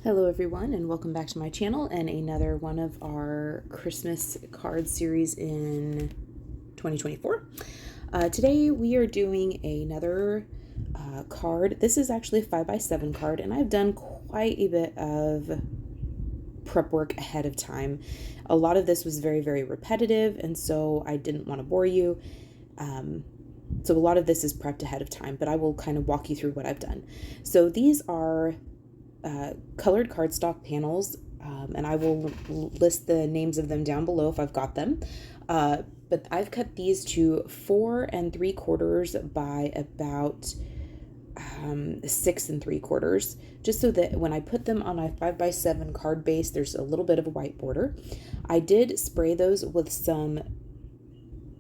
Hello everyone, and welcome back to my channel and another one of our Christmas card series in 2024. Today we are doing another card. This is actually a 5x7 card, and I've done quite a bit of prep work ahead of time. A lot of this was very, very repetitive, and so I didn't want to bore you. So a lot of this is prepped ahead of time, but I will kind of walk you through what I've done. So these are colored cardstock panels, and I will list the names of them down below if I've got them. But I've cut these to 4 3/4 by about 6 3/4, just so that when I put them on a 5x7 card base, there's a little bit of a white border. I did spray those with some,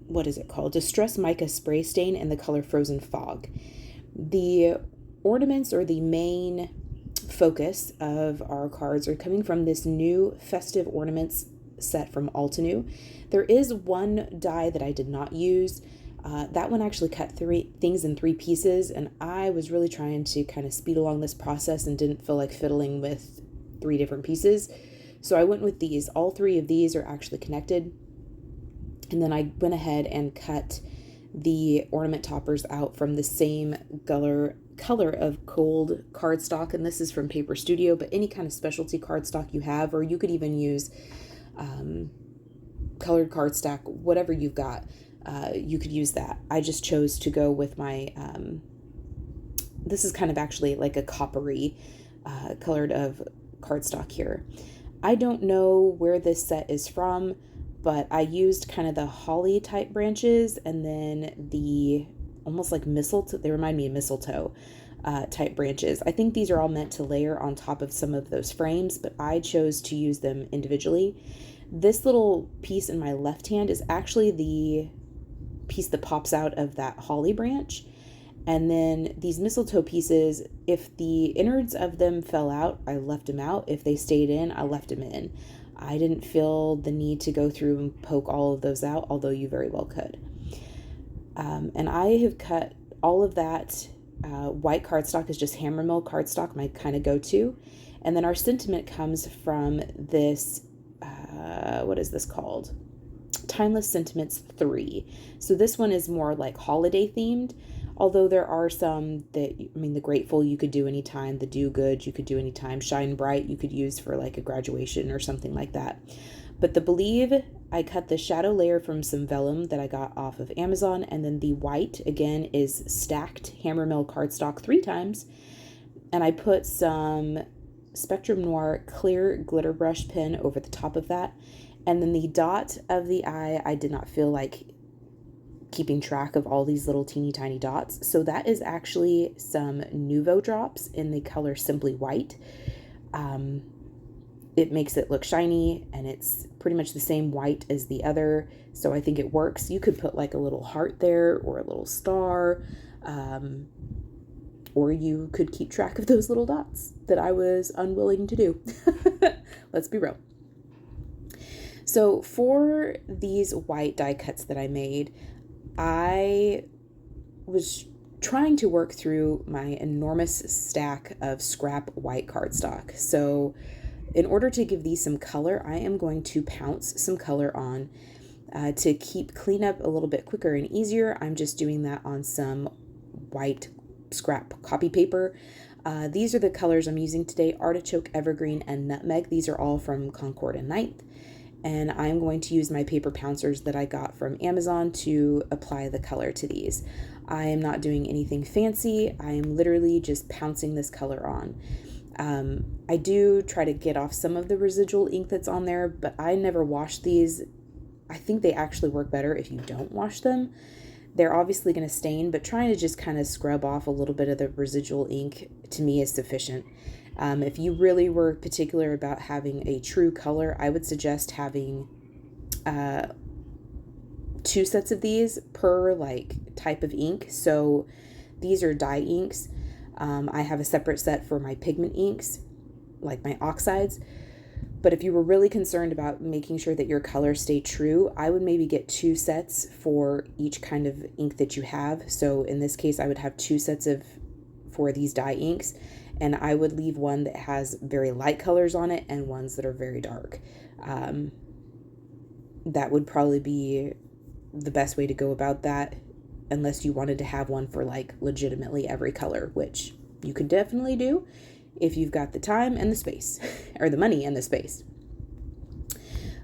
what is it called? Distress Mica spray stain in the color Frozen Fog. The ornaments, or the main focus of our cards, are coming from this new Festive Ornaments set from Altenew. There is one die that I did not use. That one actually cut things in 3 pieces, and I was really trying to kind of speed along this process and didn't feel like fiddling with 3 different pieces. So I went with these. All 3 of these are actually connected. And then I went ahead and cut the ornament toppers out from the same color of cold cardstock, and this is from Paper Studio, but any kind of specialty cardstock you have, or you could even use colored cardstock, whatever you've got, you could use that. I just chose to go with my, this is kind of actually like a coppery colored of cardstock here. I don't know where this set is from, but I used kind of the holly type branches, and then the almost like mistletoe, they remind me of mistletoe type branches. I think these are all meant to layer on top of some of those frames, but I chose to use them individually. This little piece in my left hand is actually the piece that pops out of that holly branch. And then these mistletoe pieces, if the innards of them fell out, I left them out. If they stayed in, I left them in. I didn't feel the need to go through and poke all of those out, although you very well could. And I have cut all of that. White cardstock is just HAMMERMILL cardstock, my kind of go-to. And then our sentiment comes from this, what is this called? Timeless Sentiments 3. So this one is more like holiday themed, although there are some that, I mean, the Grateful you could do anytime, the Do Good you could do anytime, Shine Bright you could use for like a graduation or something like that. But the Believe, I cut the shadow layer from some vellum that I got off of Amazon, and then the white, again, is stacked HAMMERMILL cardstock 3 times, and I put some Spectrum Noir clear glitter brush pen over the top of that, and then the dot of the eye, I did not feel like keeping track of all these little teeny tiny dots, so that is actually some Nuvo Drops in the color Simply White. It makes it look shiny, and it's pretty much the same white as the other, so I think it works. You could put like a little heart there, or a little star, or you could keep track of those little dots that I was unwilling to do. Let's be real. So for these white die cuts that I made, I was trying to work through my enormous stack of scrap white cardstock. So in order to give these some color, I am going to pounce some color on to keep cleanup a little bit quicker and easier. I'm just doing that on some white scrap copy paper. These are the colors I'm using today: Artichoke, Evergreen, and Nutmeg. These are all from Concord and 9th. And I'm going to use my paper pouncers that I got from Amazon to apply the color to these. I am not doing anything fancy. I am literally just pouncing this color on. I do try to get off some of the residual ink that's on there, but I never wash these. I think they actually work better if you don't wash them. They're obviously going to stain, but trying to just kind of scrub off a little bit of the residual ink to me is sufficient. If you really were particular about having a true color, I would suggest having 2 sets of these per like type of ink. So these are dye inks. I have a separate set for my pigment inks, like my oxides. But if you were really concerned about making sure that your colors stay true, I would maybe get 2 sets for each kind of ink that you have. So in this case, I would have 2 sets for these dye inks, and I would leave one that has very light colors on it and ones that are very dark. That would probably be the best way to go about that, unless you wanted to have one for like legitimately every color, which you could definitely do if you've got the time and the space, or the money and the space.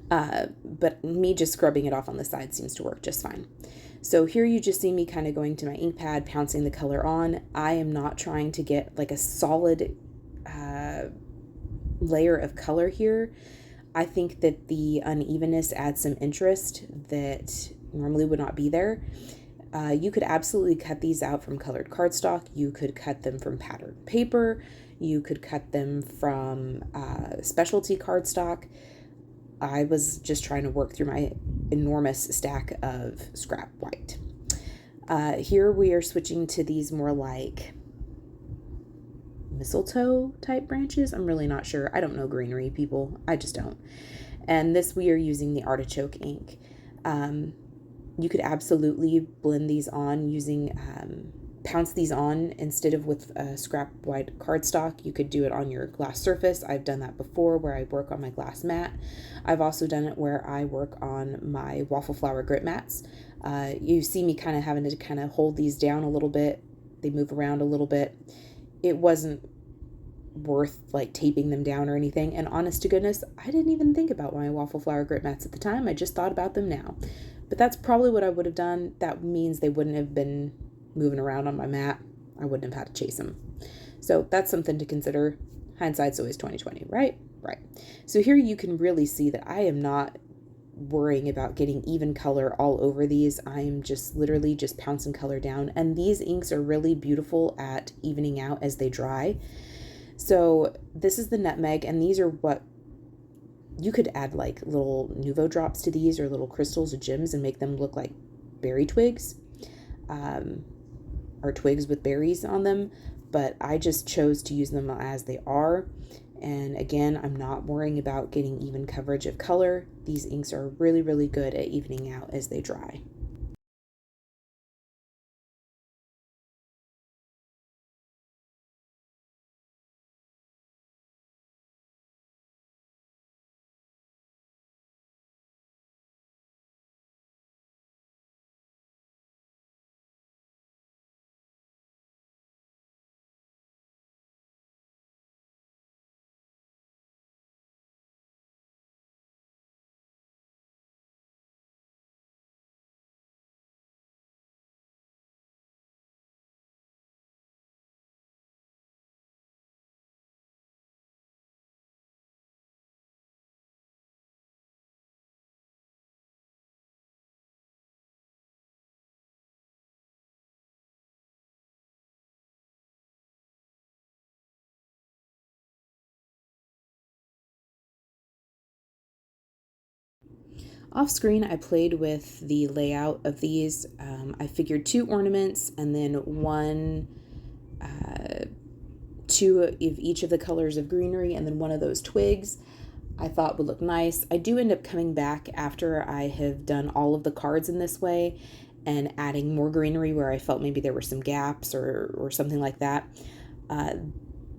But me just scrubbing it off on the side seems to work just fine. So here you just see me kind of going to my ink pad, pouncing the color on. I am not trying to get like a solid layer of color here. I think that the unevenness adds some interest that normally would not be there. You could absolutely cut these out from colored cardstock. You could cut them from patterned paper. You could cut them from specialty cardstock. I was just trying to work through my enormous stack of scrap white. Here we are switching to these more like mistletoe type branches. I'm really not sure. I don't know greenery, people. I just don't. And this we are using the artichoke ink. You could absolutely blend these on using, pounce these on instead of with scrap white cardstock. You could do it on your glass surface. I've done that before where I work on my glass mat. I've also done it where I work on my waffle flower grit mats. You see me kind of having to kind of hold these down a little bit. They move around a little bit. It wasn't worth like taping them down or anything. And honest to goodness, I didn't even think about my waffle flower grit mats at the time. I just thought about them now. But that's probably what I would have done. That means they wouldn't have been moving around on my mat. I wouldn't have had to chase them. So that's something to consider. Hindsight's always 20/20, right? Right. So here you can really see that I am not worrying about getting even color all over these. I'm just literally just pouncing color down. And these inks are really beautiful at evening out as they dry. So this is the NUTMEG, and these are what you could add like little Nuvo Drops to these, or little crystals or gems, and make them look like berry twigs, or twigs with berries on them. But I just chose to use them as they are. And again, I'm not worrying about getting even coverage of color. These inks are really, really good at evening out as they dry. Off screen, I played with the layout of these. I figured 2 ornaments and then two of each of the colors of greenery, and then one of those twigs I thought would look nice. I do end up coming back after I have done all of the cards in this way and adding more greenery where I felt maybe there were some gaps or something like that.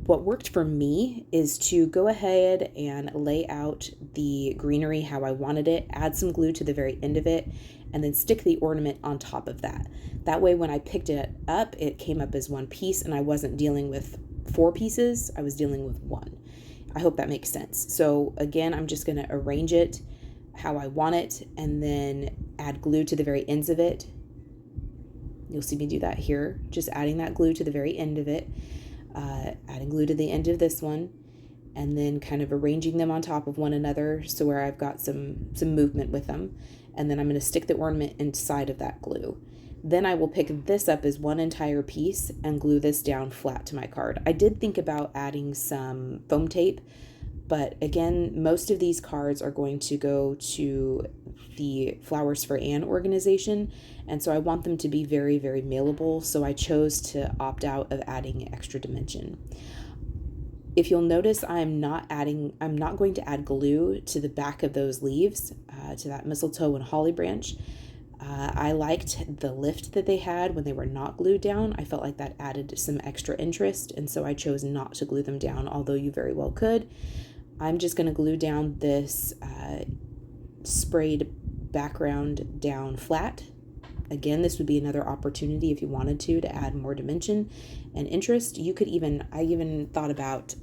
What worked for me is to go ahead and lay out the greenery how I wanted it, add some glue to the very end of it, and then stick the ornament on top of that. That way when I picked it up, it came up as one piece and I wasn't dealing with 4 pieces, I was dealing with 1. I hope that makes sense. So again, I'm just going to arrange it how I want it and then add glue to the very ends of it. You'll see me do that here, just adding that glue to the very end of it. Adding glue to the end of this one, and then kind of arranging them on top of one another so where I've got some movement with them. And then I'm going to stick the ornament inside of that glue. Then I will pick this up as one entire piece and glue this down flat to my card. I did think about adding some foam tape, but again, most of these cards are going to go to the Flowers for Anne organization, and so I want them to be very, very mailable, so I chose to opt out of adding extra dimension. If you'll notice, I'm not going to add glue to the back of those leaves, to that mistletoe and holly branch. I liked the lift that they had when they were not glued down. I felt like that added some extra interest, and so I chose not to glue them down, although you very well could. I'm just going to glue down this sprayed background down flat. Again, this would be another opportunity if you wanted to add more dimension and interest. You could even, I even thought about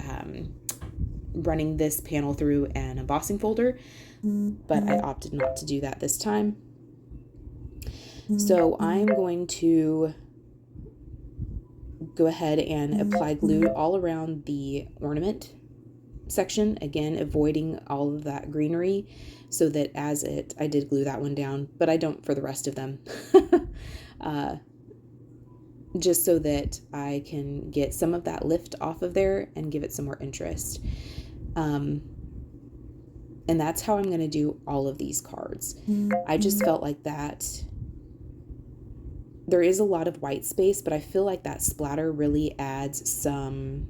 running this panel through an embossing folder, but I opted not to do that this time. So I'm going to go ahead and apply glue all around the ornament section, again avoiding all of that greenery, so that I did glue that one down, but I don't for the rest of them. Just so that I can get some of that lift off of there and give it some more interest. And that's how I'm going to do all of these cards. I just felt like that there is a lot of white space, but I feel like that splatter really adds some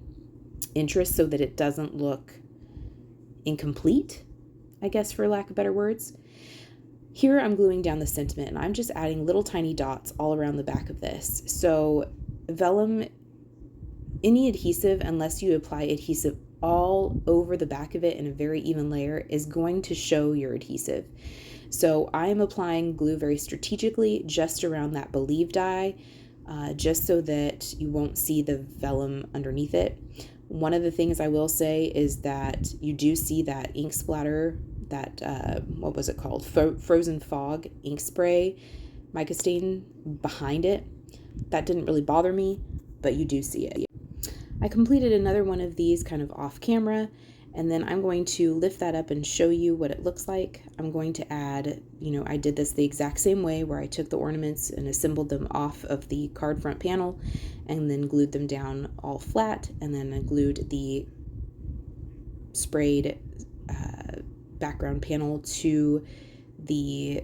interest so that it doesn't look incomplete, I guess, for lack of better words. Here I'm gluing down the sentiment, and I'm just adding little tiny dots all around the back of this. So vellum, any adhesive, unless you apply adhesive all over the back of it in a very even layer, is going to show your adhesive. So I am applying glue very strategically just around that believe die, just so that you won't see the vellum underneath it. One of the things I will say is that you do see that ink splatter, that, what was it called? Frozen Fog ink spray mica stain behind it. That didn't really bother me, but you do see it. I completed another one of these kind of off camera, and then I'm going to lift that up and show you what it looks like. I'm going to add, I did this the exact same way, where I took the ornaments and assembled them off of the card front panel and then glued them down all flat, and then I glued the sprayed background panel to the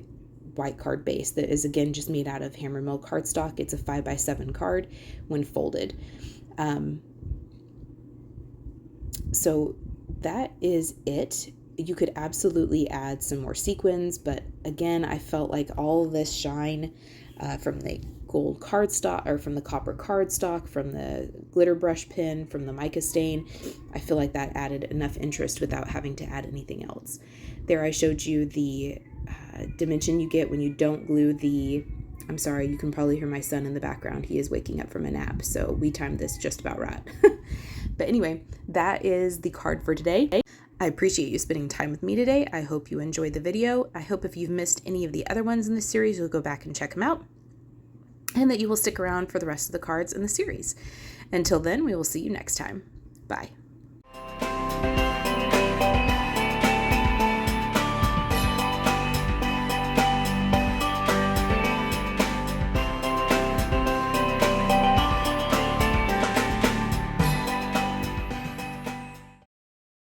white card base that is again just made out of HAMMERMILL cardstock. It's a 5x7 card when folded. So that is it. You could absolutely add some more sequins, but again, I felt like all this shine from the gold cardstock, or from the copper cardstock, from the glitter brush pen, from the mica stain, I feel like that added enough interest without having to add anything else. There I showed you the dimension you get when you don't glue the, I'm sorry, you can probably hear my son in the background. He is waking up from a nap, so we timed this just about right. But anyway, that is the card for today. I appreciate you spending time with me today. I hope you enjoyed the video. I hope if you've missed any of the other ones in the series, you'll go back and check them out, and that you will stick around for the rest of the cards in the series. Until then, we will see you next time. Bye.